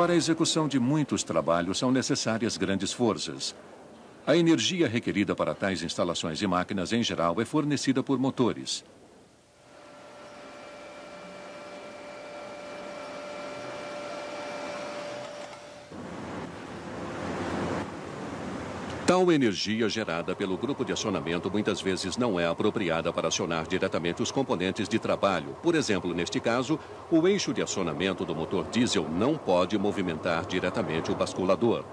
Para a execução de muitos trabalhos são necessárias grandes forças. A energia requerida para tais instalações e máquinas, em geral, é fornecida por motores. Tal energia gerada pelo grupo de acionamento muitas vezes não é apropriada para acionar diretamente os componentes de trabalho. Por exemplo, neste caso, o eixo de acionamento do motor diesel não pode movimentar diretamente o basculador.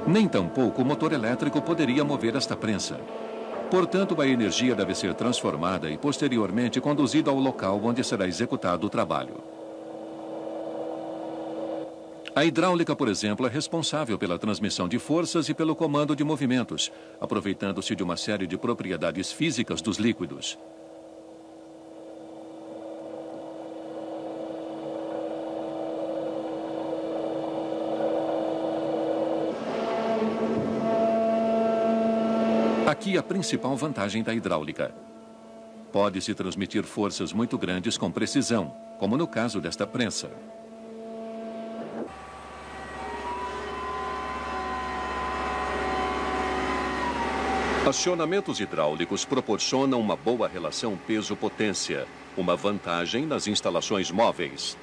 Nem tampouco o motor elétrico poderia mover esta prensa. Portanto, a energia deve ser transformada e posteriormente conduzida ao local onde será executado o trabalho. A hidráulica, por exemplo, é responsável pela transmissão de forças e pelo comando de movimentos, aproveitando-se de uma série de propriedades físicas dos líquidos. Aqui a principal vantagem da hidráulica. Pode-se transmitir forças muito grandes com precisão, como no caso desta prensa. Acionamentos hidráulicos proporcionam uma boa relação peso-potência, uma vantagem nas instalações móveis.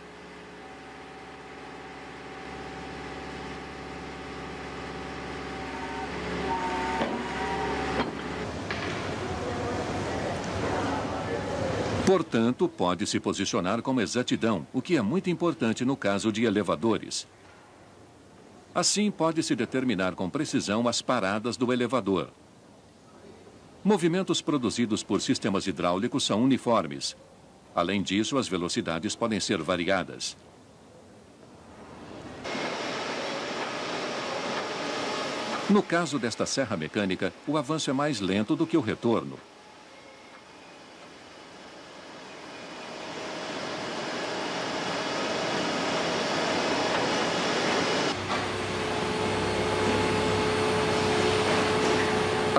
Portanto, pode-se posicionar com exatidão, o que é muito importante no caso de elevadores. Assim, pode-se determinar com precisão as paradas do elevador. Movimentos produzidos por sistemas hidráulicos são uniformes. Além disso, as velocidades podem ser variadas. No caso desta serra mecânica, o avanço é mais lento do que o retorno.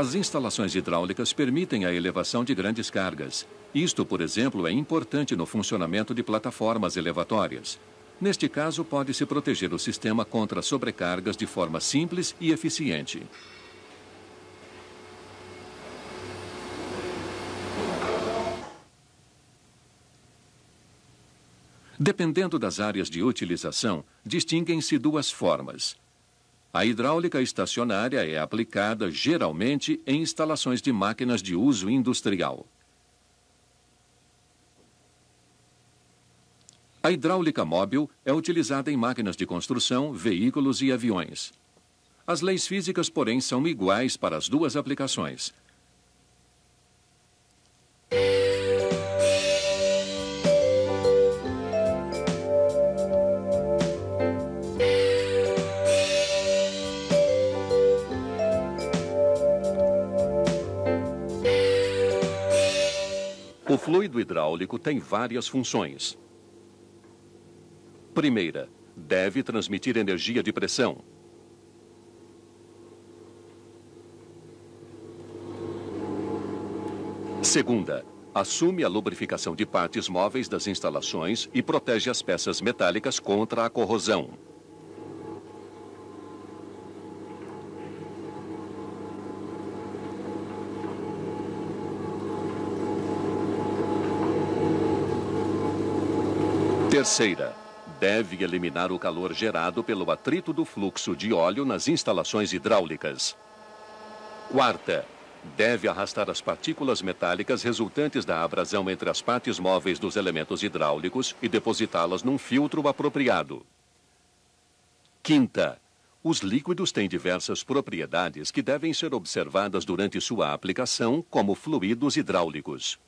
As instalações hidráulicas permitem a elevação de grandes cargas. Isto, por exemplo, é importante no funcionamento de plataformas elevatórias. Neste caso, pode-se proteger o sistema contra sobrecargas de forma simples e eficiente. Dependendo das áreas de utilização, distinguem-se duas formas. A hidráulica estacionária é aplicada geralmente em instalações de máquinas de uso industrial. A hidráulica móvel é utilizada em máquinas de construção, veículos e aviões. As leis físicas, porém, são iguais para as duas aplicações. O fluido hidráulico tem várias funções. Primeira, deve transmitir energia de pressão. Segunda, assume a lubrificação de partes móveis das instalações e protege as peças metálicas contra a corrosão. Terceira, deve eliminar o calor gerado pelo atrito do fluxo de óleo nas instalações hidráulicas. Quarta, deve arrastar as partículas metálicas resultantes da abrasão entre as partes móveis dos elementos hidráulicos e depositá-las num filtro apropriado. Quinta, os líquidos têm diversas propriedades que devem ser observadas durante sua aplicação, como fluidos hidráulicos.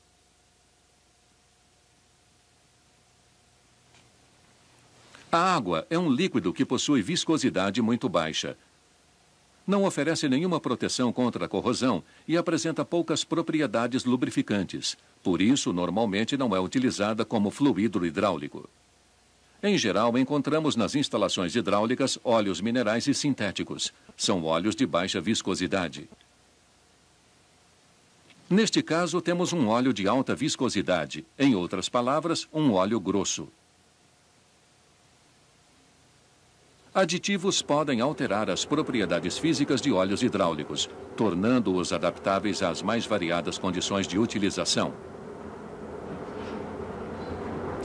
A água é um líquido que possui viscosidade muito baixa. Não oferece nenhuma proteção contra a corrosão e apresenta poucas propriedades lubrificantes. Por isso, normalmente não é utilizada como fluido hidráulico. Em geral, encontramos nas instalações hidráulicas óleos minerais e sintéticos. São óleos de baixa viscosidade. Neste caso, temos um óleo de alta viscosidade. Em outras palavras, um óleo grosso. Aditivos podem alterar as propriedades físicas de óleos hidráulicos, tornando-os adaptáveis às mais variadas condições de utilização.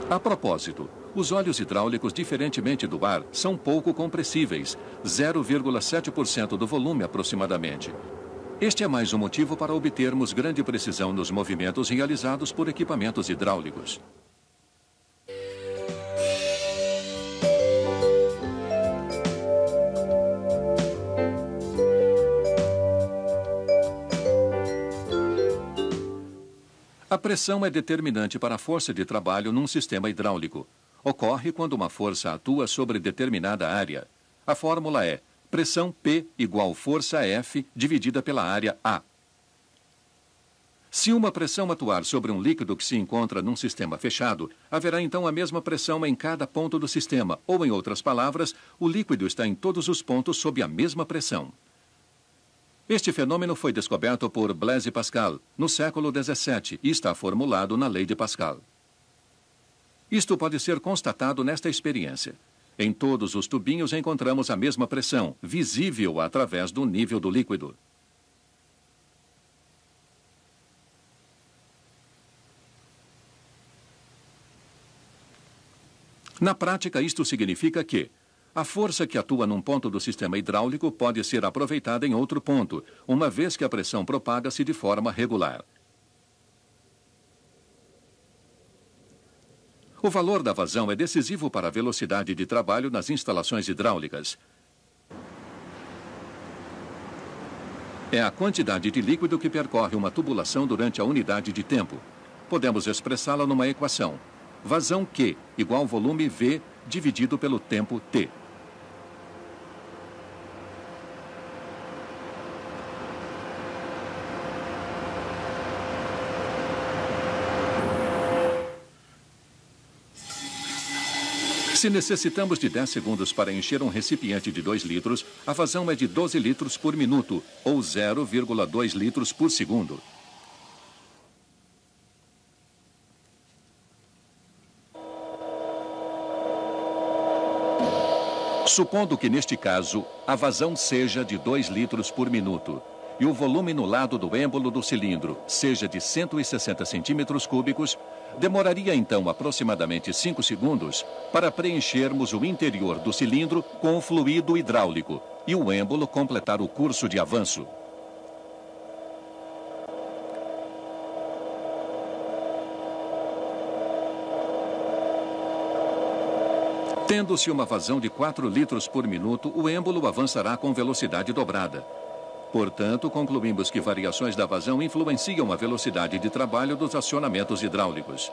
A propósito, os óleos hidráulicos, diferentemente do ar, são pouco compressíveis, 0,7% do volume aproximadamente. Este é mais um motivo para obtermos grande precisão nos movimentos realizados por equipamentos hidráulicos. A pressão é determinante para a força de trabalho num sistema hidráulico. Ocorre quando uma força atua sobre determinada área. A fórmula é pressão P igual força F dividida pela área A. Se uma pressão atuar sobre um líquido que se encontra num sistema fechado, haverá então a mesma pressão em cada ponto do sistema, ou, em outras palavras, o líquido está em todos os pontos sob a mesma pressão. Este fenômeno foi descoberto por Blaise Pascal no século XVII e está formulado na Lei de Pascal. Isto pode ser constatado nesta experiência. Em todos os tubinhos encontramos a mesma pressão, visível através do nível do líquido. Na prática, isto significa que a força que atua num ponto do sistema hidráulico pode ser aproveitada em outro ponto, uma vez que a pressão propaga-se de forma regular. O valor da vazão é decisivo para a velocidade de trabalho nas instalações hidráulicas. É a quantidade de líquido que percorre uma tubulação durante a unidade de tempo. Podemos expressá-la numa equação. Vazão Q igual volume V dividido pelo tempo T. Se necessitamos de 10 segundos para encher um recipiente de 2 litros, a vazão é de 12 litros por minuto, ou 0,2 litros por segundo. Supondo que, neste caso, a vazão seja de 2 litros por minuto e o volume no lado do êmbolo do cilindro seja de 160 centímetros cúbicos, demoraria então aproximadamente 5 segundos para preenchermos o interior do cilindro com o fluido hidráulico e o êmbolo completar o curso de avanço. Tendo-se uma vazão de 4 litros por minuto, o êmbolo avançará com velocidade dobrada. Portanto, concluímos que variações da vazão influenciam a velocidade de trabalho dos acionamentos hidráulicos.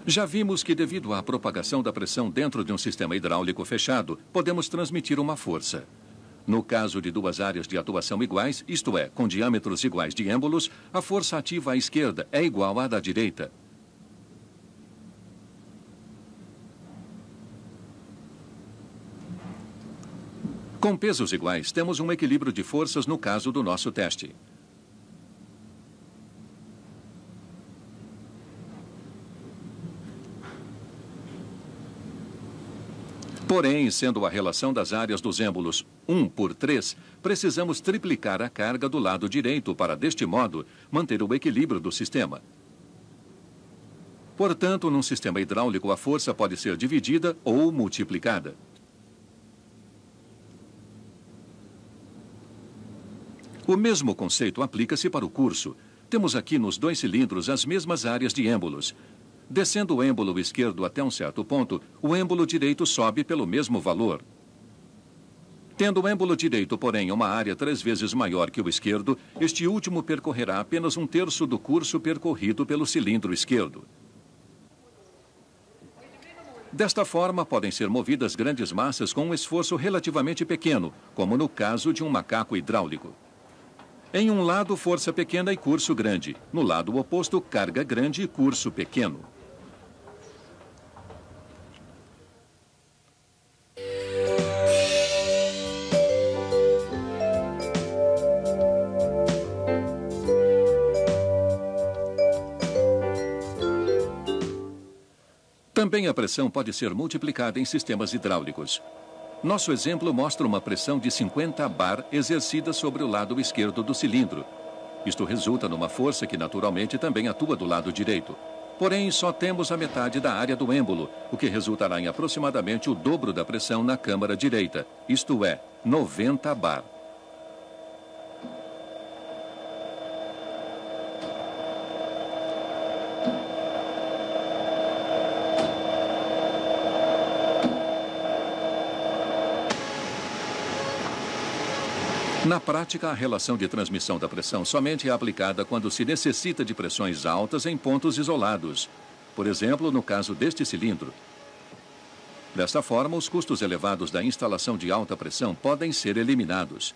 Já vimos que, devido à propagação da pressão dentro de um sistema hidráulico fechado, podemos transmitir uma força. No caso de duas áreas de atuação iguais, isto é, com diâmetros iguais de êmbolos, a força ativa à esquerda é igual à da direita. Com pesos iguais, temos um equilíbrio de forças no caso do nosso teste. Porém, sendo a relação das áreas dos êmbolos 1 por 3, precisamos triplicar a carga do lado direito para, deste modo, manter o equilíbrio do sistema. Portanto, num sistema hidráulico, a força pode ser dividida ou multiplicada. O mesmo conceito aplica-se para o curso. Temos aqui nos dois cilindros as mesmas áreas de êmbolos. Descendo o êmbolo esquerdo até um certo ponto, o êmbolo direito sobe pelo mesmo valor. Tendo o êmbolo direito, porém, uma área 3 vezes maior que o esquerdo, este último percorrerá apenas 1/3 do curso percorrido pelo cilindro esquerdo. Desta forma, podem ser movidas grandes massas com um esforço relativamente pequeno, como no caso de um macaco hidráulico. Em um lado, força pequena e curso grande. No lado oposto, carga grande e curso pequeno. Também a pressão pode ser multiplicada em sistemas hidráulicos. Nosso exemplo mostra uma pressão de 50 bar exercida sobre o lado esquerdo do cilindro. Isto resulta numa força que naturalmente também atua do lado direito. Porém, só temos a metade da área do êmbolo, o que resultará em aproximadamente o dobro da pressão na câmara direita, isto é, 90 bar. Na prática, a relação de transmissão da pressão somente é aplicada quando se necessita de pressões altas em pontos isolados. Por exemplo, no caso deste cilindro. Desta forma, os custos elevados da instalação de alta pressão podem ser eliminados.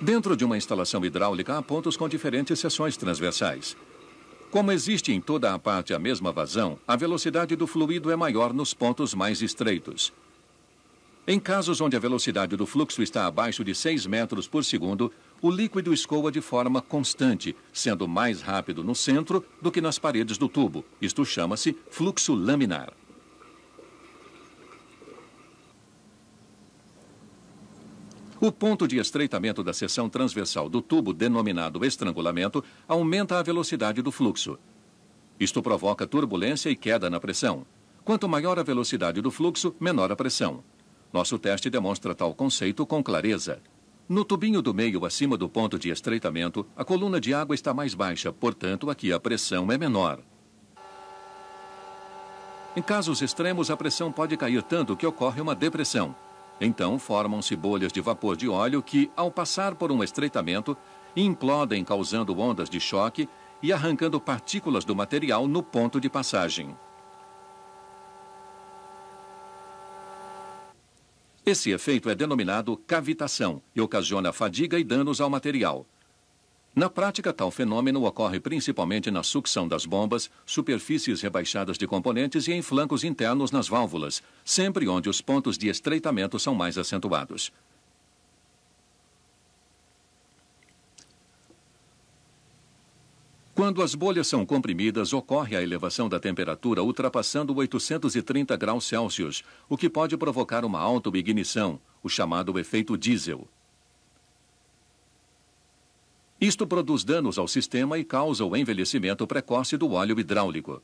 Dentro de uma instalação hidráulica, há pontos com diferentes seções transversais. Como existe em toda a parte a mesma vazão, a velocidade do fluido é maior nos pontos mais estreitos. Em casos onde a velocidade do fluxo está abaixo de 6 metros por segundo, o líquido escoa de forma constante, sendo mais rápido no centro do que nas paredes do tubo. Isto chama-se fluxo laminar. O ponto de estreitamento da seção transversal do tubo, denominado estrangulamento, aumenta a velocidade do fluxo. Isto provoca turbulência e queda na pressão. Quanto maior a velocidade do fluxo, menor a pressão. Nosso teste demonstra tal conceito com clareza. No tubinho do meio, acima do ponto de estreitamento, a coluna de água está mais baixa, portanto, aqui a pressão é menor. Em casos extremos, a pressão pode cair tanto que ocorre uma depressão. Então, formam-se bolhas de vapor de óleo que, ao passar por um estreitamento, implodem causando ondas de choque e arrancando partículas do material no ponto de passagem. Esse efeito é denominado cavitação e ocasiona fadiga e danos ao material. Na prática, tal fenômeno ocorre principalmente na sucção das bombas, superfícies rebaixadas de componentes e em flancos internos nas válvulas, sempre onde os pontos de estreitamento são mais acentuados. Quando as bolhas são comprimidas, ocorre a elevação da temperatura ultrapassando 830 graus Celsius, o que pode provocar uma autoignição, o chamado efeito diesel. Isto produz danos ao sistema e causa o envelhecimento precoce do óleo hidráulico.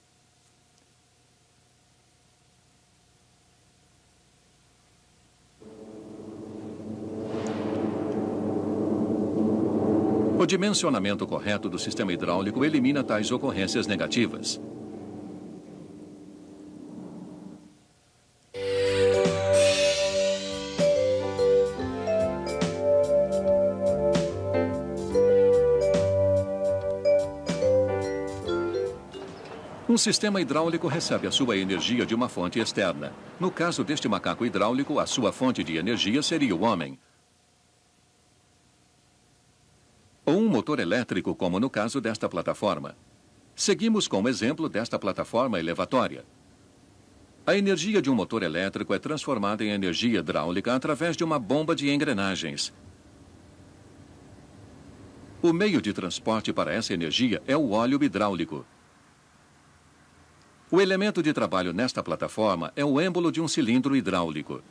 O dimensionamento correto do sistema hidráulico elimina tais ocorrências negativas. Um sistema hidráulico recebe a sua energia de uma fonte externa. No caso deste macaco hidráulico, a sua fonte de energia seria o homem. Ou um motor elétrico, como no caso desta plataforma. Seguimos com o exemplo desta plataforma elevatória. A energia de um motor elétrico é transformada em energia hidráulica através de uma bomba de engrenagens. O meio de transporte para essa energia é o óleo hidráulico. O elemento de trabalho nesta plataforma é o êmbolo de um cilindro hidráulico.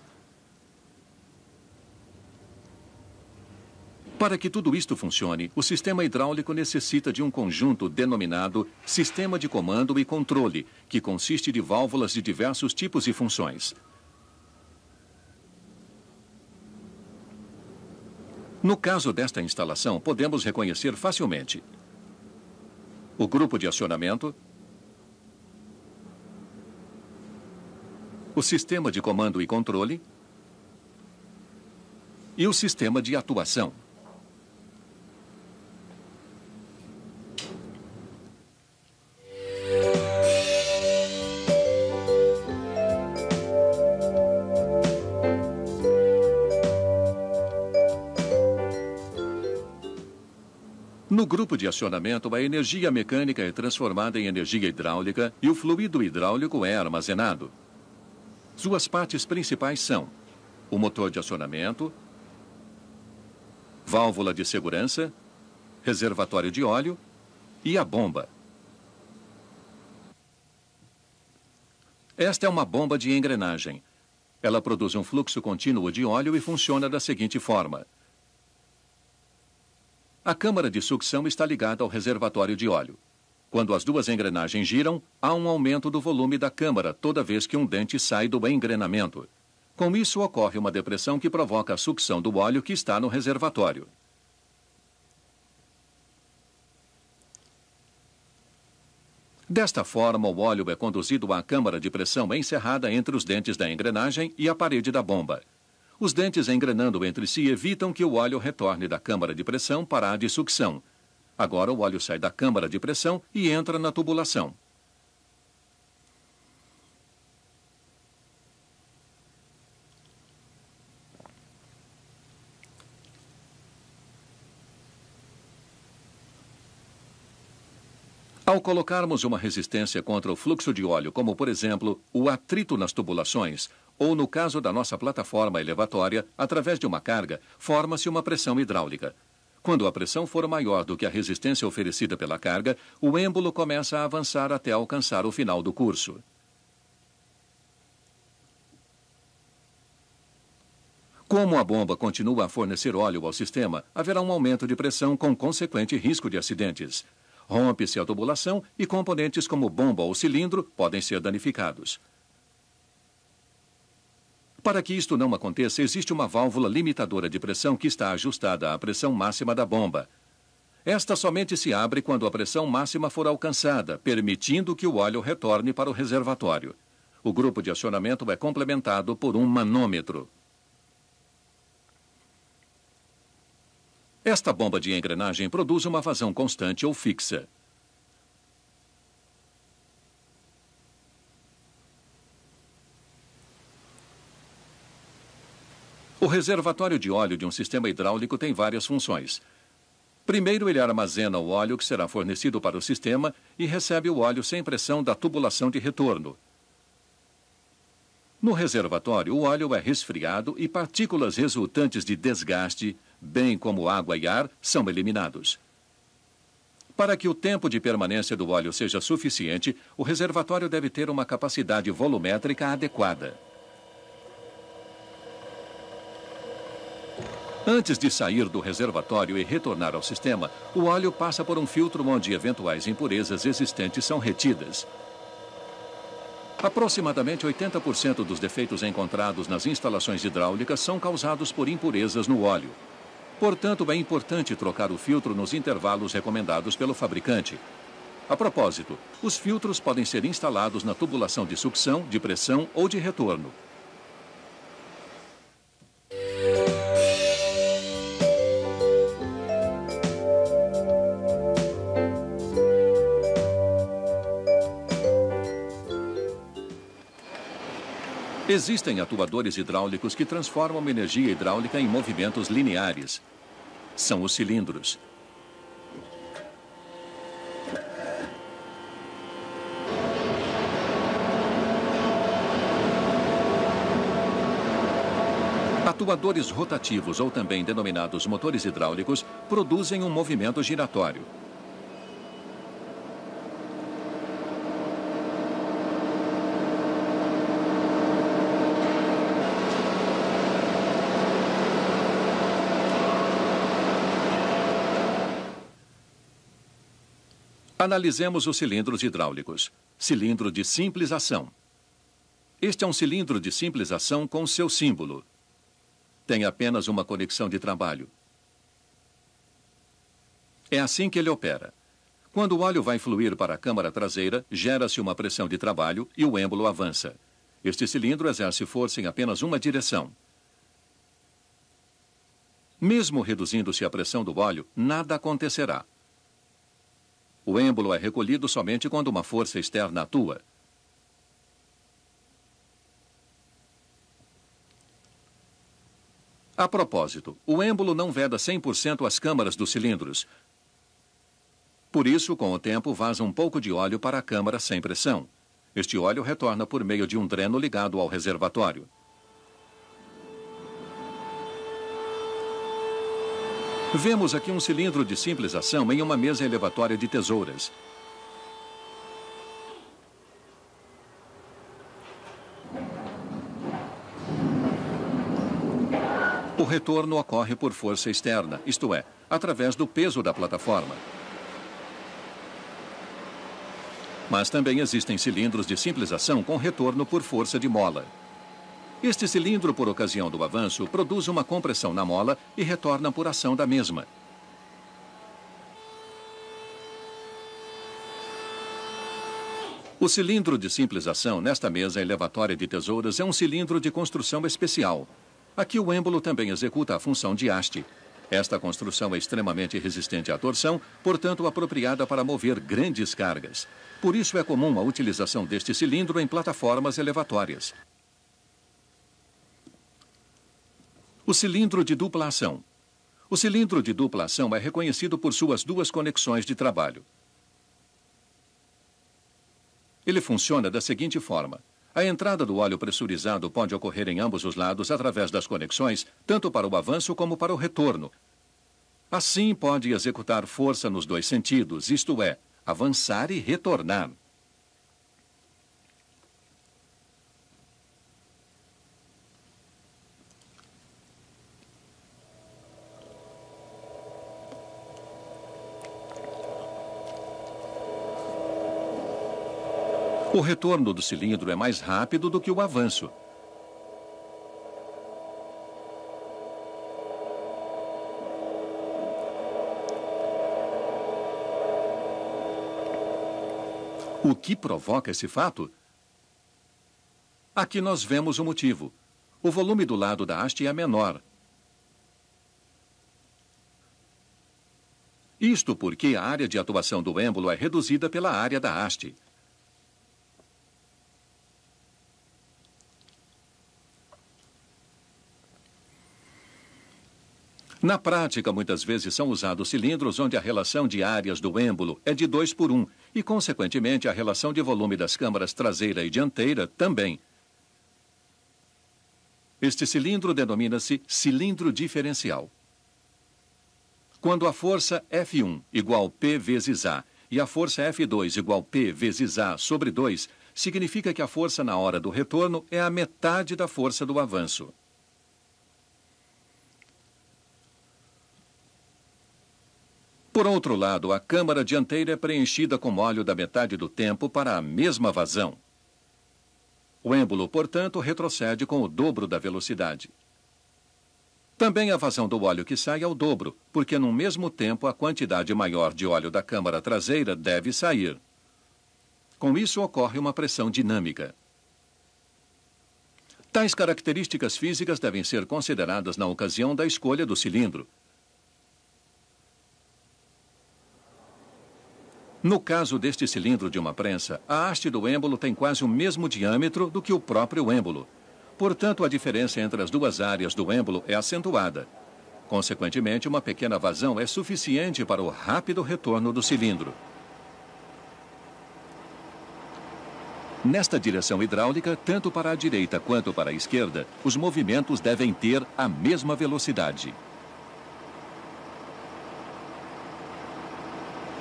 Para que tudo isto funcione, o sistema hidráulico necessita de um conjunto denominado Sistema de Comando e Controle, que consiste de válvulas de diversos tipos e funções. No caso desta instalação, podemos reconhecer facilmente o grupo de acionamento, o sistema de comando e controle e o sistema de atuação. No grupo de acionamento, a energia mecânica é transformada em energia hidráulica e o fluido hidráulico é armazenado. Suas partes principais são o motor de acionamento, válvula de segurança, reservatório de óleo e a bomba. Esta é uma bomba de engrenagem. Ela produz um fluxo contínuo de óleo e funciona da seguinte forma. A câmara de sucção está ligada ao reservatório de óleo. Quando as duas engrenagens giram, há um aumento do volume da câmara toda vez que um dente sai do engrenamento. Com isso, ocorre uma depressão que provoca a sucção do óleo que está no reservatório. Desta forma, o óleo é conduzido à câmara de pressão encerrada entre os dentes da engrenagem e a parede da bomba. Os dentes engrenando entre si evitam que o óleo retorne da câmara de pressão para a de sucção. Agora o óleo sai da câmara de pressão e entra na tubulação. Ao colocarmos uma resistência contra o fluxo de óleo, como por exemplo o atrito nas tubulações, ou no caso da nossa plataforma elevatória, através de uma carga, forma-se uma pressão hidráulica. Quando a pressão for maior do que a resistência oferecida pela carga, o êmbolo começa a avançar até alcançar o final do curso. Como a bomba continua a fornecer óleo ao sistema, haverá um aumento de pressão com consequente risco de acidentes. Rompe-se a tubulação e componentes como bomba ou cilindro podem ser danificados. Para que isto não aconteça, existe uma válvula limitadora de pressão que está ajustada à pressão máxima da bomba. Esta somente se abre quando a pressão máxima for alcançada, permitindo que o óleo retorne para o reservatório. O grupo de acionamento é complementado por um manômetro. Esta bomba de engrenagem produz uma vazão constante ou fixa. O reservatório de óleo de um sistema hidráulico tem várias funções. Primeiro, ele armazena o óleo que será fornecido para o sistema e recebe o óleo sem pressão da tubulação de retorno. No reservatório, o óleo é resfriado e partículas resultantes de desgaste, bem como água e ar, são eliminados. Para que o tempo de permanência do óleo seja suficiente, o reservatório deve ter uma capacidade volumétrica adequada. Antes de sair do reservatório e retornar ao sistema, o óleo passa por um filtro onde eventuais impurezas existentes são retidas. Aproximadamente 80% dos defeitos encontrados nas instalações hidráulicas são causados por impurezas no óleo. Portanto, é importante trocar o filtro nos intervalos recomendados pelo fabricante. A propósito, os filtros podem ser instalados na tubulação de sucção, de pressão ou de retorno. Existem atuadores hidráulicos que transformam energia hidráulica em movimentos lineares. São os cilindros. Atuadores rotativos, ou também denominados motores hidráulicos, produzem um movimento giratório. Analisemos os cilindros hidráulicos. Cilindro de simples ação. Este é um cilindro de simples ação com seu símbolo. Tem apenas uma conexão de trabalho. É assim que ele opera. Quando o óleo vai fluir para a câmara traseira, gera-se uma pressão de trabalho e o êmbolo avança. Este cilindro exerce força em apenas uma direção. Mesmo reduzindo-se a pressão do óleo, nada acontecerá. O êmbolo é recolhido somente quando uma força externa atua. A propósito, o êmbolo não veda 100% as câmaras dos cilindros. Por isso, com o tempo, vaza um pouco de óleo para a câmara sem pressão. Este óleo retorna por meio de um dreno ligado ao reservatório. Vemos aqui um cilindro de simples ação em uma mesa elevatória de tesouras. O retorno ocorre por força externa, isto é, através do peso da plataforma. Mas também existem cilindros de simples ação com retorno por força de mola. Este cilindro, por ocasião do avanço, produz uma compressão na mola e retorna por ação da mesma. O cilindro de simples ação nesta mesa elevatória de tesouras é um cilindro de construção especial. Aqui o êmbolo também executa a função de haste. Esta construção é extremamente resistente à torção, portanto apropriada para mover grandes cargas. Por isso é comum a utilização deste cilindro em plataformas elevatórias. O cilindro de dupla ação. O cilindro de dupla ação é reconhecido por suas duas conexões de trabalho. Ele funciona da seguinte forma. A entrada do óleo pressurizado pode ocorrer em ambos os lados através das conexões, tanto para o avanço como para o retorno. Assim, pode executar força nos dois sentidos, isto é, avançar e retornar. O retorno do cilindro é mais rápido do que o avanço. O que provoca esse fato? Aqui nós vemos o motivo. O volume do lado da haste é menor. Isto porque a área de atuação do êmbolo é reduzida pela área da haste. Na prática, muitas vezes são usados cilindros onde a relação de áreas do êmbolo é de 2:1 e, consequentemente, a relação de volume das câmaras traseira e dianteira também. Este cilindro denomina-se cilindro diferencial. Quando a força F1 igual P vezes A e a força F2 igual P vezes A sobre 2, significa que a força na hora do retorno é a metade da força do avanço. Por outro lado, a câmara dianteira é preenchida com óleo da metade do tempo para a mesma vazão. O êmbolo, portanto, retrocede com o dobro da velocidade. Também a vazão do óleo que sai é o dobro, porque no mesmo tempo a quantidade maior de óleo da câmara traseira deve sair. Com isso ocorre uma pressão dinâmica. Tais características físicas devem ser consideradas na ocasião da escolha do cilindro. No caso deste cilindro de uma prensa, a haste do êmbolo tem quase o mesmo diâmetro do que o próprio êmbolo. Portanto, a diferença entre as duas áreas do êmbolo é acentuada. Consequentemente, uma pequena vazão é suficiente para o rápido retorno do cilindro. Nesta direção hidráulica, tanto para a direita quanto para a esquerda, os movimentos devem ter a mesma velocidade.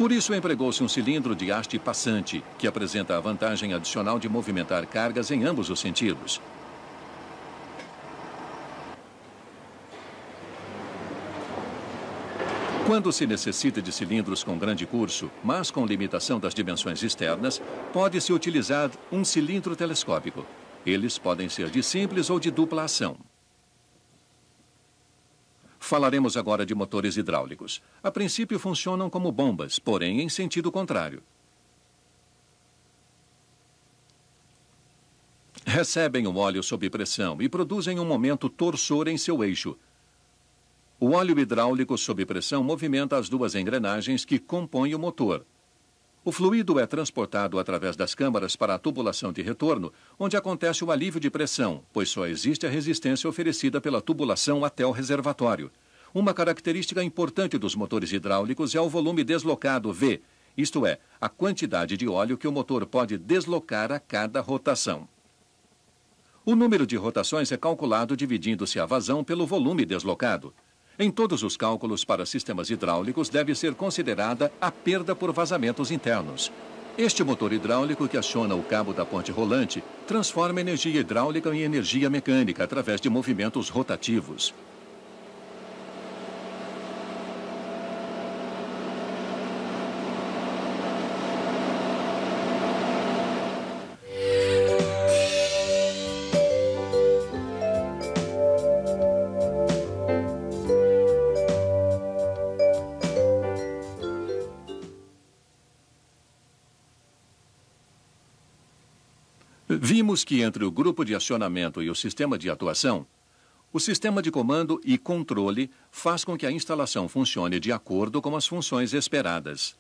Por isso, empregou-se um cilindro de haste passante, que apresenta a vantagem adicional de movimentar cargas em ambos os sentidos. Quando se necessita de cilindros com grande curso, mas com limitação das dimensões externas, pode-se utilizar um cilindro telescópico. Eles podem ser de simples ou de dupla ação. Falaremos agora de motores hidráulicos. A princípio funcionam como bombas, porém em sentido contrário. Recebem o óleo sob pressão e produzem um momento torsor em seu eixo. O óleo hidráulico sob pressão movimenta as duas engrenagens que compõem o motor. O fluido é transportado através das câmaras para a tubulação de retorno, onde acontece o alívio de pressão, pois só existe a resistência oferecida pela tubulação até o reservatório. Uma característica importante dos motores hidráulicos é o volume deslocado V, isto é, a quantidade de óleo que o motor pode deslocar a cada rotação. O número de rotações é calculado dividindo-se a vazão pelo volume deslocado. Em todos os cálculos para sistemas hidráulicos deve ser considerada a perda por vazamentos internos. Este motor hidráulico que aciona o cabo da ponte rolante transforma energia hidráulica em energia mecânica através de movimentos rotativos. Vimos que entre o grupo de acionamento e o sistema de atuação, o sistema de comando e controle faz com que a instalação funcione de acordo com as funções esperadas.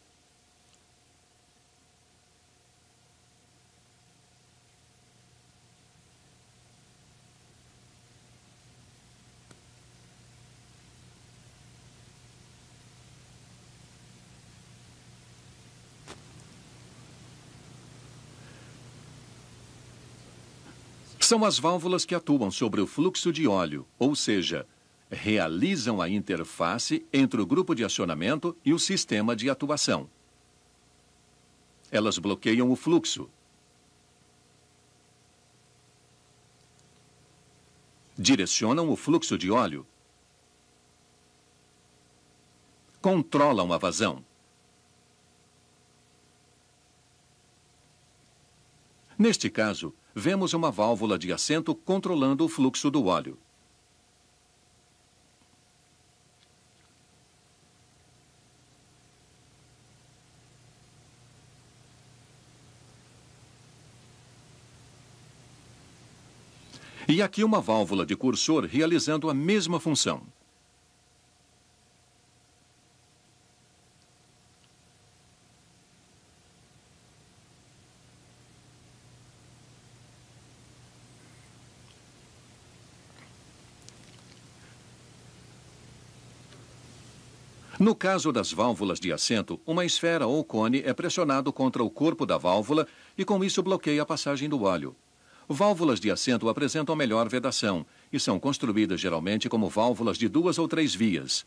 São as válvulas que atuam sobre o fluxo de óleo, ou seja, realizam a interface entre o grupo de acionamento e o sistema de atuação. Elas bloqueiam o fluxo, direcionam o fluxo de óleo, controlam a vazão. Neste caso, vemos uma válvula de assento controlando o fluxo do óleo. E aqui uma válvula de cursor realizando a mesma função. No caso das válvulas de assento, uma esfera ou cone é pressionado contra o corpo da válvula e com isso bloqueia a passagem do óleo. Válvulas de assento apresentam melhor vedação e são construídas geralmente como válvulas de 2 ou 3 vias.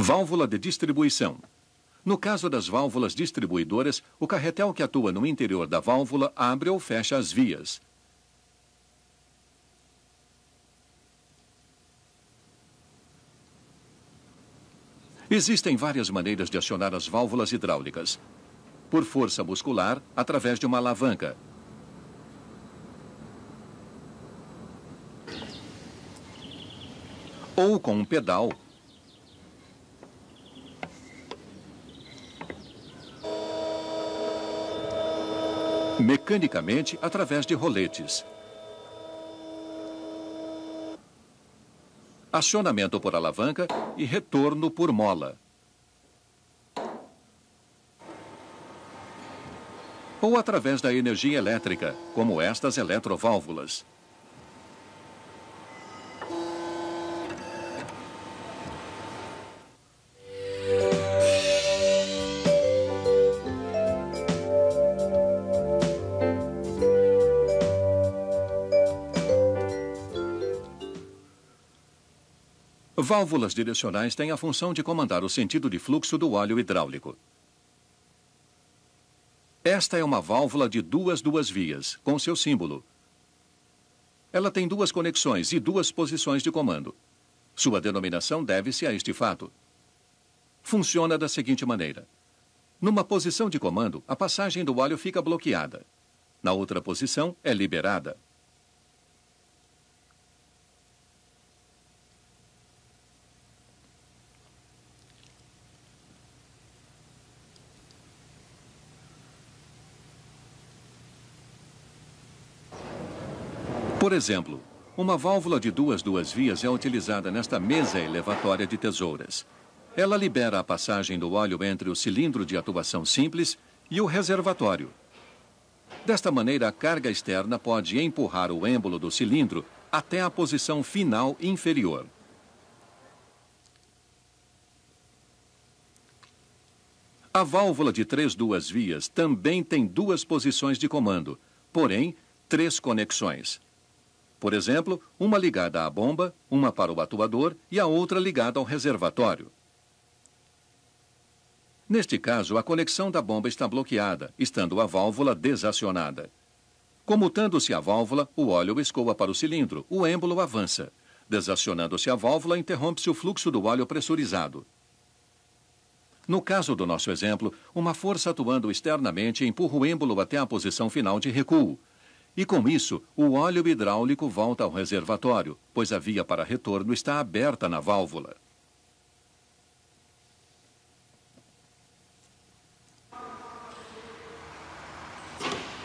Válvula de distribuição. No caso das válvulas distribuidoras, o carretel que atua no interior da válvula abre ou fecha as vias. Existem várias maneiras de acionar as válvulas hidráulicas. Por força muscular, através de uma alavanca. Ou com um pedal. Mecanicamente, através de roletes. Acionamento por alavanca e retorno por mola. Ou através da energia elétrica, como estas eletroválvulas. Válvulas direcionais têm a função de comandar o sentido de fluxo do óleo hidráulico. Esta é uma válvula de duas vias, com seu símbolo. Ela tem duas conexões e duas posições de comando. Sua denominação deve-se a este fato. Funciona da seguinte maneira. Numa posição de comando, a passagem do óleo fica bloqueada. Na outra posição, é liberada. Por exemplo, uma válvula de duas vias é utilizada nesta mesa elevatória de tesouras. Ela libera a passagem do óleo entre o cilindro de atuação simples e o reservatório. Desta maneira, a carga externa pode empurrar o êmbolo do cilindro até a posição final inferior. A válvula de duas vias também tem duas posições de comando, porém, três conexões. Por exemplo, uma ligada à bomba, uma para o atuador e a outra ligada ao reservatório. Neste caso, a conexão da bomba está bloqueada, estando a válvula desacionada. Comutando-se a válvula, o óleo escoa para o cilindro, o êmbolo avança. Desacionando-se a válvula, interrompe-se o fluxo do óleo pressurizado. No caso do nosso exemplo, uma força atuando externamente empurra o êmbolo até a posição final de recuo. E com isso, o óleo hidráulico volta ao reservatório, pois a via para retorno está aberta na válvula.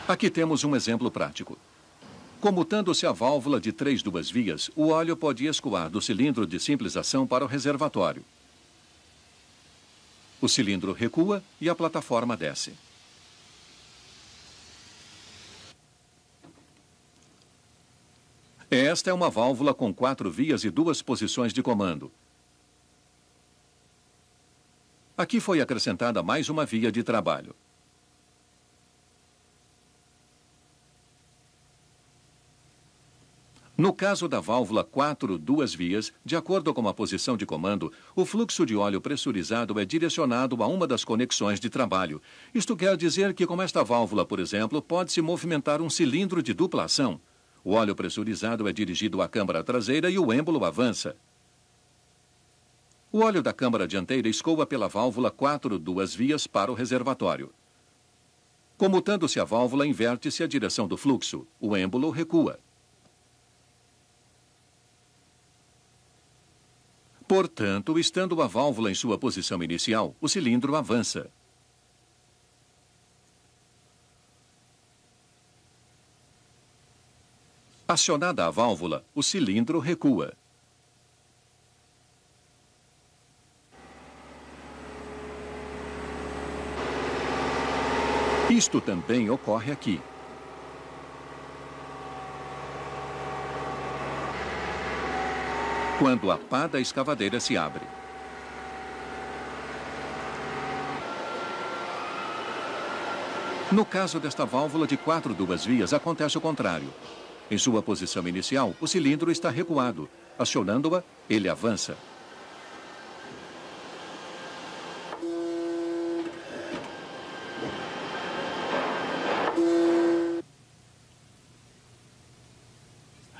Aqui temos um exemplo prático. Comutando-se a válvula de duas vias, o óleo pode escoar do cilindro de simples ação para o reservatório. O cilindro recua e a plataforma desce. Esta é uma válvula com 4 vias e 2 posições de comando. Aqui foi acrescentada mais uma via de trabalho. No caso da válvula 2 vias, de acordo com a posição de comando, o fluxo de óleo pressurizado é direcionado a uma das conexões de trabalho. Isto quer dizer que com esta válvula, por exemplo, pode-se movimentar um cilindro de dupla ação. O óleo pressurizado é dirigido à câmara traseira e o êmbolo avança. O óleo da câmara dianteira escoa pela válvula 2 vias para o reservatório. Comutando-se a válvula, inverte-se a direção do fluxo. O êmbolo recua. Portanto, estando a válvula em sua posição inicial, o cilindro avança. Acionada a válvula, o cilindro recua. Isto também ocorre aqui. Quando a pá da escavadeira se abre. No caso desta válvula de 2 vias, acontece o contrário. Em sua posição inicial, o cilindro está recuado. Acionando-a, ele avança.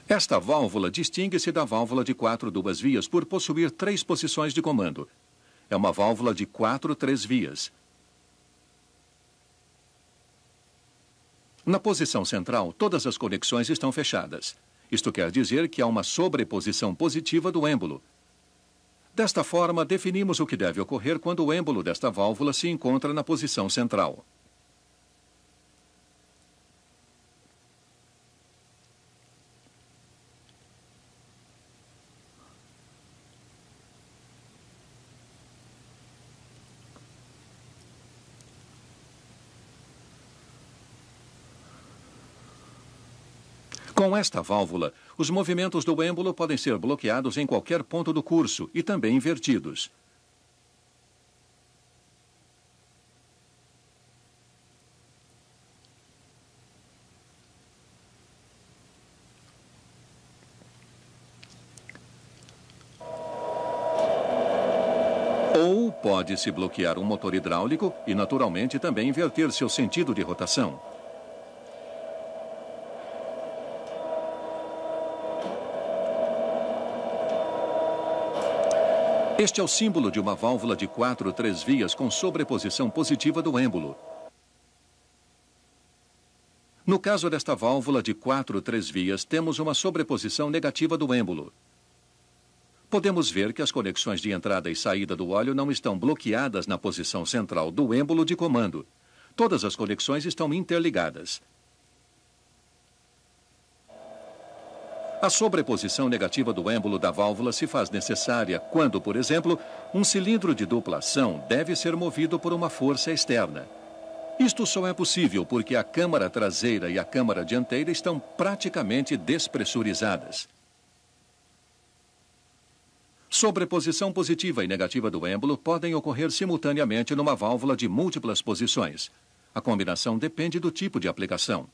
Esta válvula distingue-se da válvula de 2 vias por possuir 3 posições de comando. É uma válvula de 3 vias. Na posição central, todas as conexões estão fechadas. Isto quer dizer que há uma sobreposição positiva do êmbolo. Desta forma, definimos o que deve ocorrer quando o êmbolo desta válvula se encontra na posição central. Com esta válvula, os movimentos do êmbolo podem ser bloqueados em qualquer ponto do curso e também invertidos. Ou pode-se bloquear um motor hidráulico e, naturalmente, também inverter seu sentido de rotação. Este é o símbolo de uma válvula de 4/3 vias com sobreposição positiva do êmbolo. No caso desta válvula de 4/3 vias, temos uma sobreposição negativa do êmbolo. Podemos ver que as conexões de entrada e saída do óleo não estão bloqueadas na posição central do êmbolo de comando. Todas as conexões estão interligadas. A sobreposição negativa do êmbolo da válvula se faz necessária quando, por exemplo, um cilindro de dupla ação deve ser movido por uma força externa. Isto só é possível porque a câmara traseira e a câmara dianteira estão praticamente despressurizadas. Sobreposição positiva e negativa do êmbolo podem ocorrer simultaneamente numa válvula de múltiplas posições. A combinação depende do tipo de aplicação.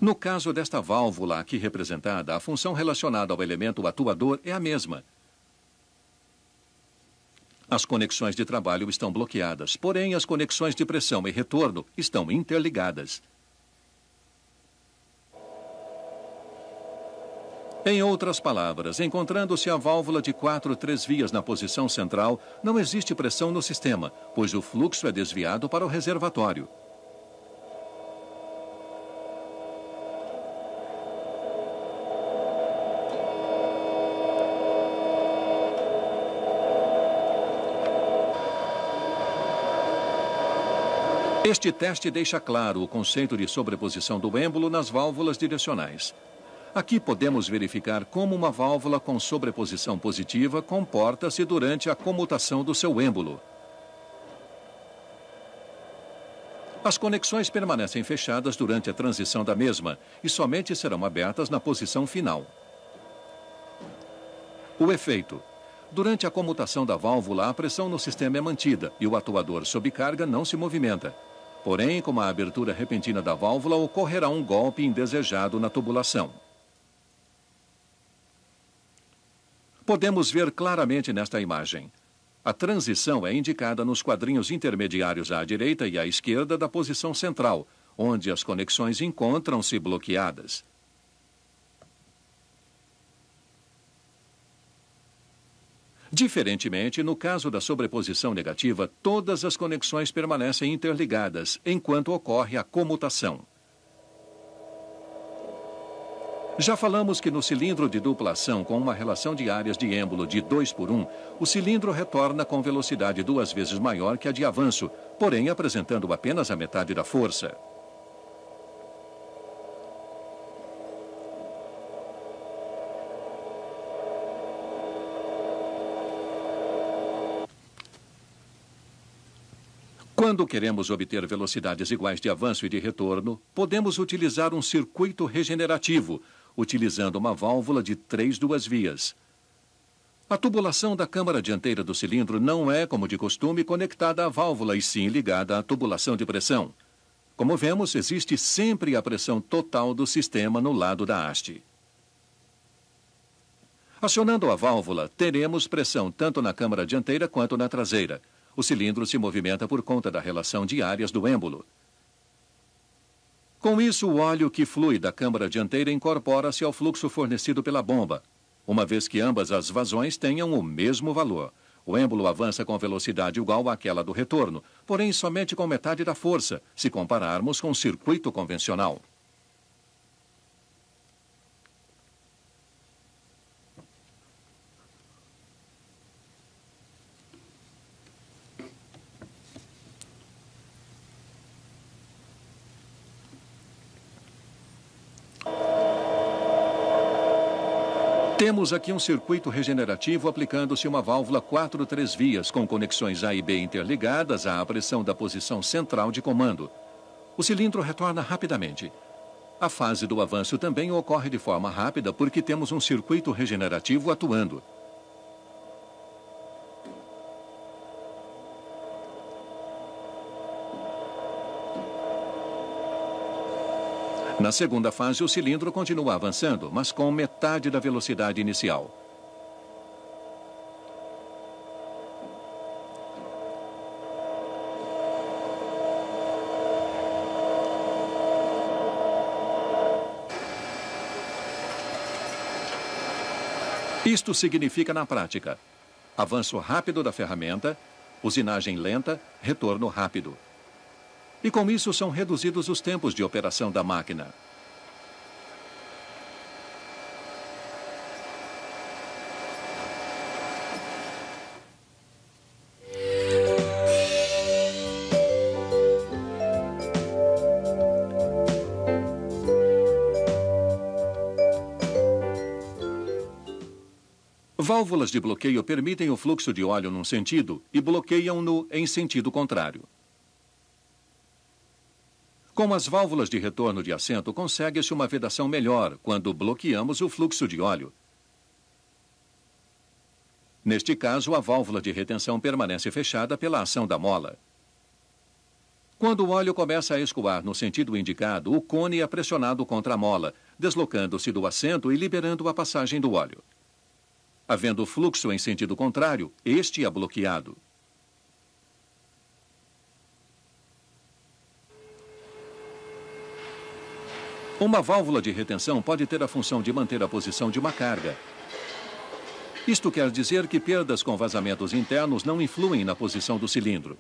No caso desta válvula aqui representada, a função relacionada ao elemento atuador é a mesma. As conexões de trabalho estão bloqueadas, porém as conexões de pressão e retorno estão interligadas. Em outras palavras, encontrando-se a válvula de 4/3 vias na posição central, não existe pressão no sistema, pois o fluxo é desviado para o reservatório. Este teste deixa claro o conceito de sobreposição do êmbolo nas válvulas direcionais. Aqui podemos verificar como uma válvula com sobreposição positiva comporta-se durante a comutação do seu êmbolo. As conexões permanecem fechadas durante a transição da mesma e somente serão abertas na posição final. O efeito. Durante a comutação da válvula, a pressão no sistema é mantida e o atuador sob carga não se movimenta. Porém, com a abertura repentina da válvula, ocorrerá um golpe indesejado na tubulação. Podemos ver claramente nesta imagem. A transição é indicada nos quadrinhos intermediários à direita e à esquerda da posição central, onde as conexões encontram-se bloqueadas. Diferentemente, no caso da sobreposição negativa, todas as conexões permanecem interligadas, enquanto ocorre a comutação. Já falamos que no cilindro de dupla ação com uma relação de áreas de êmbolo de 2/1, o cilindro retorna com velocidade 2 vezes maior que a de avanço, porém apresentando apenas a metade da força. Quando queremos obter velocidades iguais de avanço e de retorno, podemos utilizar um circuito regenerativo, utilizando uma válvula de 3/2 vias. A tubulação da câmara dianteira do cilindro não é, como de costume, conectada à válvula, e sim ligada à tubulação de pressão. Como vemos, existe sempre a pressão total do sistema no lado da haste. Acionando a válvula, teremos pressão tanto na câmara dianteira quanto na traseira. O cilindro se movimenta por conta da relação de áreas do êmbolo. Com isso, o óleo que flui da câmara dianteira incorpora-se ao fluxo fornecido pela bomba, uma vez que ambas as vazões tenham o mesmo valor. O êmbolo avança com velocidade igual àquela do retorno, porém somente com metade da força, se compararmos com o circuito convencional. Temos aqui um circuito regenerativo aplicando-se uma válvula 4/3 vias com conexões A e B interligadas à pressão da posição central de comando. O cilindro retorna rapidamente. A fase do avanço também ocorre de forma rápida porque temos um circuito regenerativo atuando. Na segunda fase, o cilindro continua avançando, mas com metade da velocidade inicial. Isto significa, na prática, avanço rápido da ferramenta, usinagem lenta, retorno rápido. E com isso são reduzidos os tempos de operação da máquina. Válvulas de bloqueio permitem o fluxo de óleo num sentido e bloqueiam-no em sentido contrário. Com as válvulas de retorno de assento, consegue-se uma vedação melhor quando bloqueamos o fluxo de óleo. Neste caso, a válvula de retenção permanece fechada pela ação da mola. Quando o óleo começa a escoar no sentido indicado, o cone é pressionado contra a mola, deslocando-se do assento e liberando a passagem do óleo. Havendo fluxo em sentido contrário, este é bloqueado. Uma válvula de retenção pode ter a função de manter a posição de uma carga. Isto quer dizer que perdas com vazamentos internos não influem na posição do cilindro.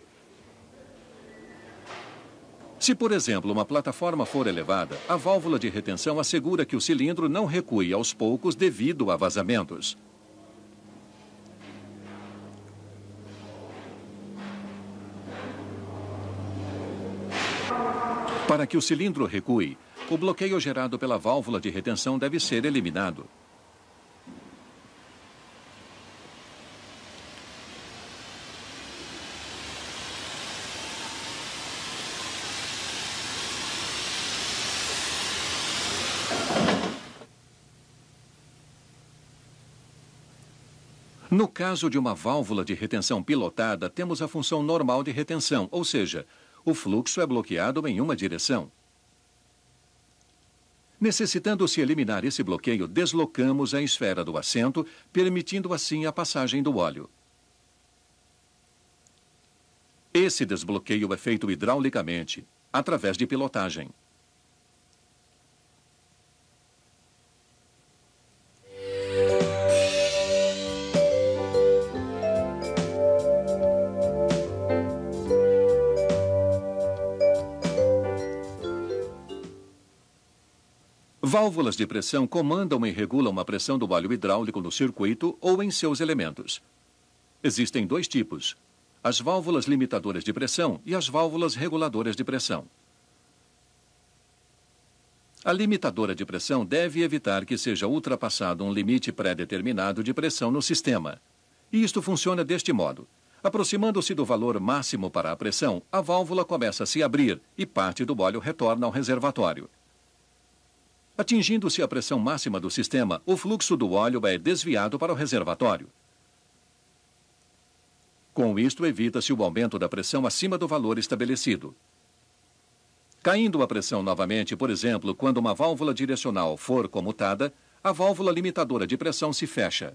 Se, por exemplo, uma plataforma for elevada, a válvula de retenção assegura que o cilindro não recue aos poucos devido a vazamentos. Para que o cilindro recue, o bloqueio gerado pela válvula de retenção deve ser eliminado. No caso de uma válvula de retenção pilotada, temos a função normal de retenção, ou seja, o fluxo é bloqueado em uma direção. Necessitando-se eliminar esse bloqueio, deslocamos a esfera do assento, permitindo assim a passagem do óleo. Esse desbloqueio é feito hidraulicamente, através de pilotagem. Válvulas de pressão comandam e regulam a pressão do óleo hidráulico no circuito ou em seus elementos. Existem dois tipos: as válvulas limitadoras de pressão e as válvulas reguladoras de pressão. A limitadora de pressão deve evitar que seja ultrapassado um limite pré-determinado de pressão no sistema. E isto funciona deste modo: aproximando-se do valor máximo para a pressão, a válvula começa a se abrir e parte do óleo retorna ao reservatório. Atingindo-se a pressão máxima do sistema, o fluxo do óleo é desviado para o reservatório. Com isto, evita-se o aumento da pressão acima do valor estabelecido. Caindo a pressão novamente, por exemplo, quando uma válvula direcional for comutada, a válvula limitadora de pressão se fecha.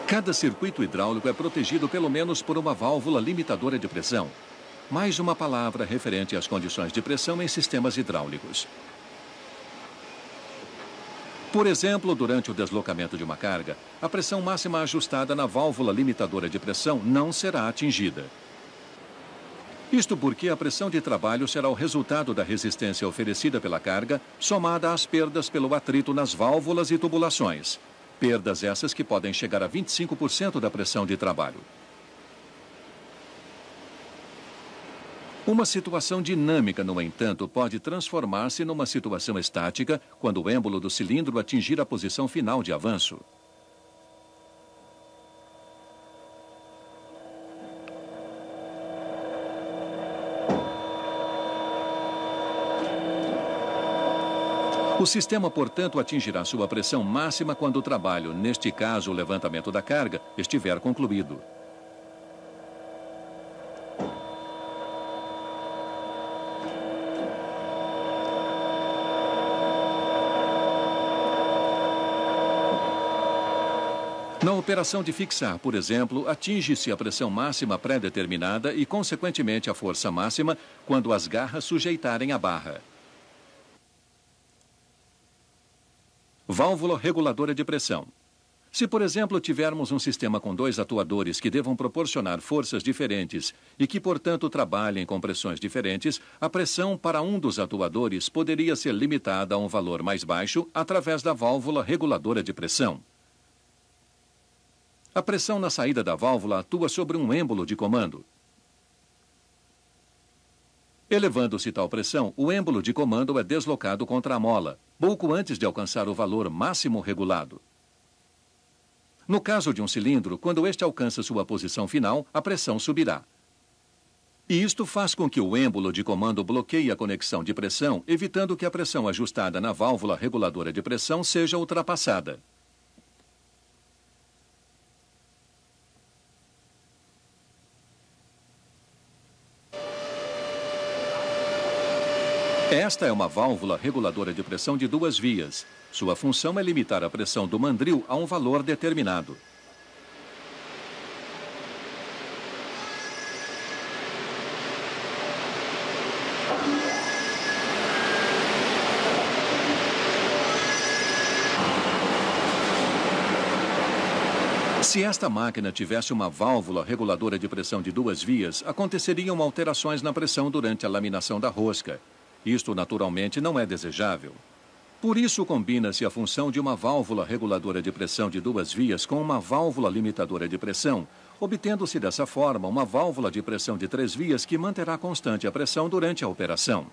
Cada circuito hidráulico é protegido pelo menos por uma válvula limitadora de pressão. Mais uma palavra referente às condições de pressão em sistemas hidráulicos. Por exemplo, durante o deslocamento de uma carga, a pressão máxima ajustada na válvula limitadora de pressão não será atingida. Isto porque a pressão de trabalho será o resultado da resistência oferecida pela carga, somada às perdas pelo atrito nas válvulas e tubulações. Perdas essas que podem chegar a 25% da pressão de trabalho. Uma situação dinâmica, no entanto, pode transformar-se numa situação estática quando o êmbolo do cilindro atingir a posição final de avanço. O sistema, portanto, atingirá sua pressão máxima quando o trabalho, neste caso o levantamento da carga, estiver concluído. Na operação de fixar, por exemplo, atinge-se a pressão máxima pré-determinada e, consequentemente, a força máxima quando as garras sujeitarem a barra. Válvula reguladora de pressão. Se, por exemplo, tivermos um sistema com dois atuadores que devam proporcionar forças diferentes e que, portanto, trabalhem com pressões diferentes, a pressão para um dos atuadores poderia ser limitada a um valor mais baixo através da válvula reguladora de pressão. A pressão na saída da válvula atua sobre um êmbolo de comando. Elevando-se tal pressão, o êmbolo de comando é deslocado contra a mola, pouco antes de alcançar o valor máximo regulado. No caso de um cilindro, quando este alcança sua posição final, a pressão subirá. E isto faz com que o êmbolo de comando bloqueie a conexão de pressão, evitando que a pressão ajustada na válvula reguladora de pressão seja ultrapassada. Esta é uma válvula reguladora de pressão de duas vias. Sua função é limitar a pressão do mandril a um valor determinado. Se esta máquina tivesse uma válvula reguladora de pressão de duas vias, aconteceriam alterações na pressão durante a laminação da rosca. Isto, naturalmente, não é desejável. Por isso, combina-se a função de uma válvula reguladora de pressão de duas vias com uma válvula limitadora de pressão, obtendo-se dessa forma uma válvula de pressão de três vias que manterá constante a pressão durante a operação.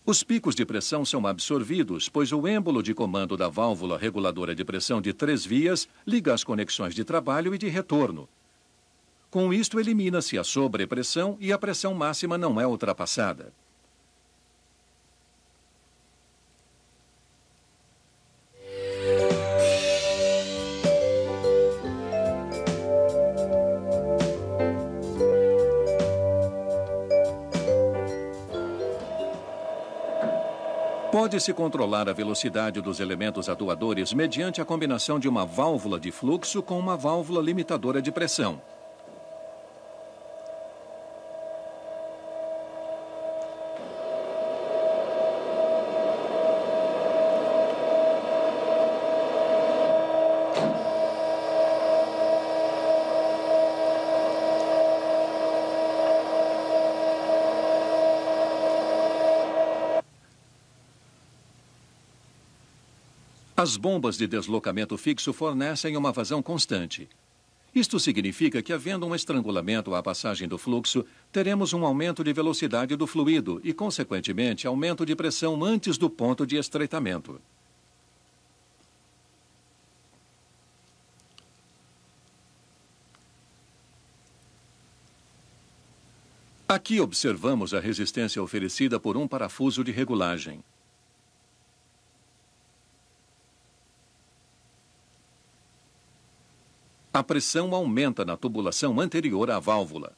Os picos de pressão são absorvidos, pois o êmbolo de comando da válvula reguladora de pressão de três vias liga as conexões de trabalho e de retorno. Com isto, elimina-se a sobrepressão e a pressão máxima não é ultrapassada. Pode-se controlar a velocidade dos elementos atuadores mediante a combinação de uma válvula de fluxo com uma válvula limitadora de pressão. As bombas de deslocamento fixo fornecem uma vazão constante. Isto significa que, havendo um estrangulamento à passagem do fluxo, teremos um aumento de velocidade do fluido e, consequentemente, aumento de pressão antes do ponto de estreitamento. Aqui observamos a resistência oferecida por um parafuso de regulagem. A pressão aumenta na tubulação anterior à válvula.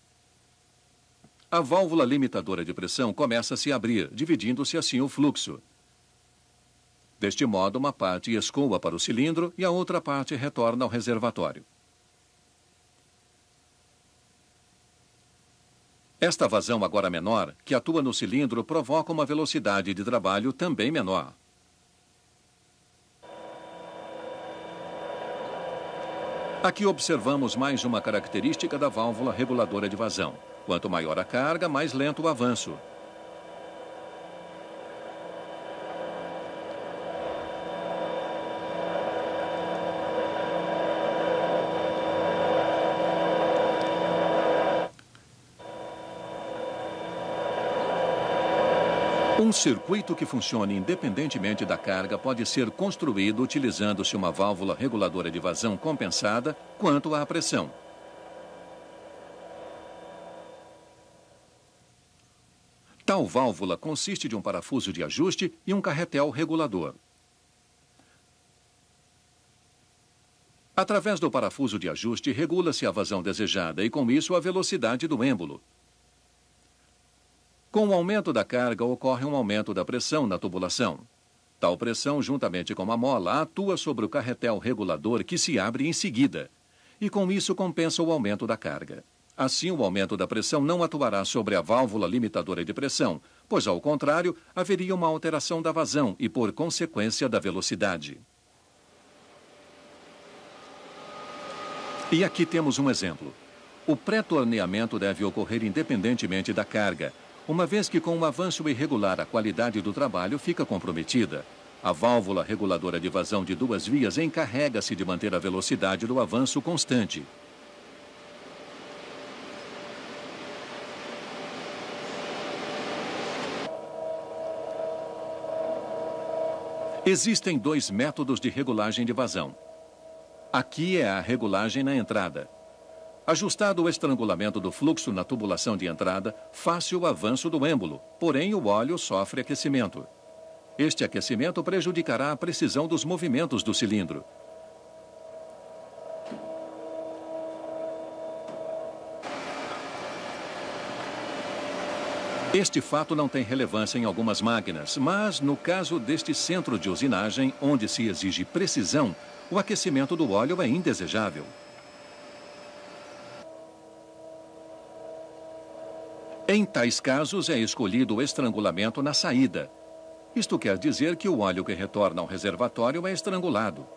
A válvula limitadora de pressão começa a se abrir, dividindo-se assim o fluxo. Deste modo, uma parte escoa para o cilindro e a outra parte retorna ao reservatório. Esta vazão agora menor, que atua no cilindro, provoca uma velocidade de trabalho também menor. Aqui observamos mais uma característica da válvula reguladora de vazão. Quanto maior a carga, mais lento o avanço. Um circuito que funcione independentemente da carga pode ser construído utilizando-se uma válvula reguladora de vazão compensada quanto à pressão. Tal válvula consiste de um parafuso de ajuste e um carretel regulador. Através do parafuso de ajuste, regula-se a vazão desejada e, com isso, a velocidade do êmbolo. Com o aumento da carga, ocorre um aumento da pressão na tubulação. Tal pressão, juntamente com a mola, atua sobre o carretel regulador que se abre em seguida, e com isso compensa o aumento da carga. Assim, o aumento da pressão não atuará sobre a válvula limitadora de pressão, pois, ao contrário, haveria uma alteração da vazão e, por consequência, da velocidade. E aqui temos um exemplo. O pré-torneamento deve ocorrer independentemente da carga, uma vez que, com um avanço irregular, a qualidade do trabalho fica comprometida. A válvula reguladora de vazão de 2 vias encarrega-se de manter a velocidade do avanço constante. Existem 2 métodos de regulagem de vazão. Aqui é a regulagem na entrada. Ajustado o estrangulamento do fluxo na tubulação de entrada, faz-se o avanço do êmbolo, porém o óleo sofre aquecimento. Este aquecimento prejudicará a precisão dos movimentos do cilindro. Este fato não tem relevância em algumas máquinas, mas no caso deste centro de usinagem, onde se exige precisão, o aquecimento do óleo é indesejável. Em tais casos, é escolhido o estrangulamento na saída. Isto quer dizer que o óleo que retorna ao reservatório é estrangulado.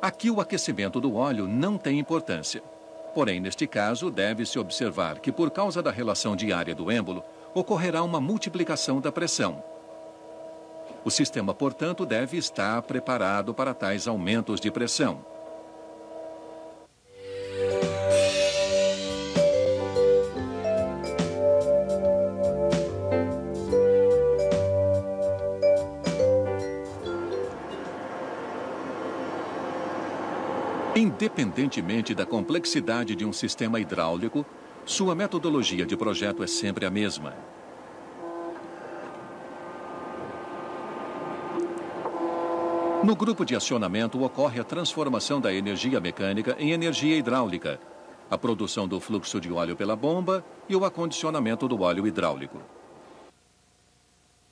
Aqui o aquecimento do óleo não tem importância. Porém, neste caso, deve-se observar que, por causa da relação diária do êmbolo, ocorrerá uma multiplicação da pressão. O sistema, portanto, deve estar preparado para tais aumentos de pressão. Independentemente da complexidade de um sistema hidráulico, sua metodologia de projeto é sempre a mesma. No grupo de acionamento ocorre a transformação da energia mecânica em energia hidráulica, a produção do fluxo de óleo pela bomba e o acondicionamento do óleo hidráulico.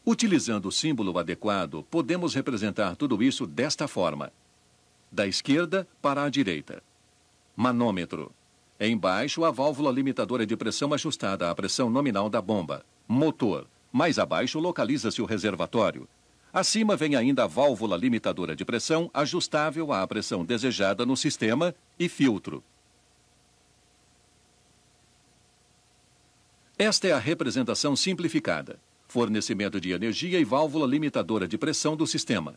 Utilizando o símbolo adequado, podemos representar tudo isso desta forma. Da esquerda para a direita. Manômetro. Embaixo, a válvula limitadora de pressão ajustada à pressão nominal da bomba. Motor. Mais abaixo, localiza-se o reservatório. Acima vem ainda a válvula limitadora de pressão ajustável à pressão desejada no sistema e filtro. Esta é a representação simplificada. Fornecimento de energia e válvula limitadora de pressão do sistema.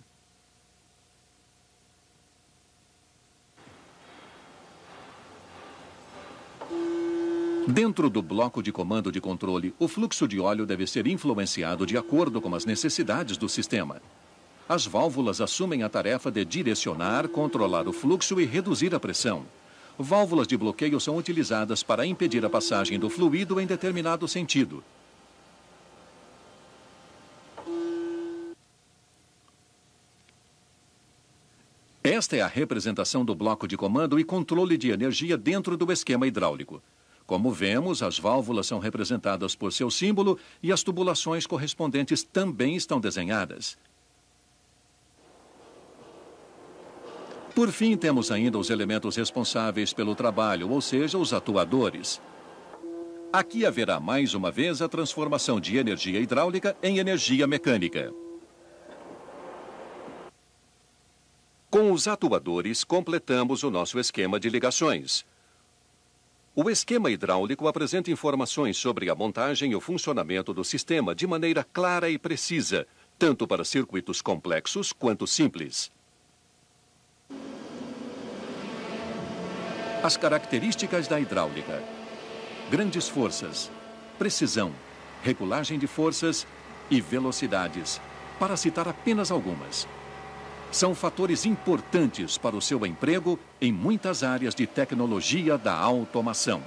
Dentro do bloco de comando de controle, o fluxo de óleo deve ser influenciado de acordo com as necessidades do sistema. As válvulas assumem a tarefa de direcionar, controlar o fluxo e reduzir a pressão. Válvulas de bloqueio são utilizadas para impedir a passagem do fluido em determinado sentido. Esta é a representação do bloco de comando e controle de energia dentro do esquema hidráulico. Como vemos, as válvulas são representadas por seu símbolo e as tubulações correspondentes também estão desenhadas. Por fim, temos ainda os elementos responsáveis pelo trabalho, ou seja, os atuadores. Aqui haverá mais uma vez a transformação de energia hidráulica em energia mecânica. Com os atuadores, completamos o nosso esquema de ligações. O esquema hidráulico apresenta informações sobre a montagem e o funcionamento do sistema de maneira clara e precisa, tanto para circuitos complexos quanto simples. As características da hidráulica: grandes forças, precisão, regulagem de forças e velocidades, para citar apenas algumas. São fatores importantes para o seu emprego em muitas áreas de tecnologia da automação.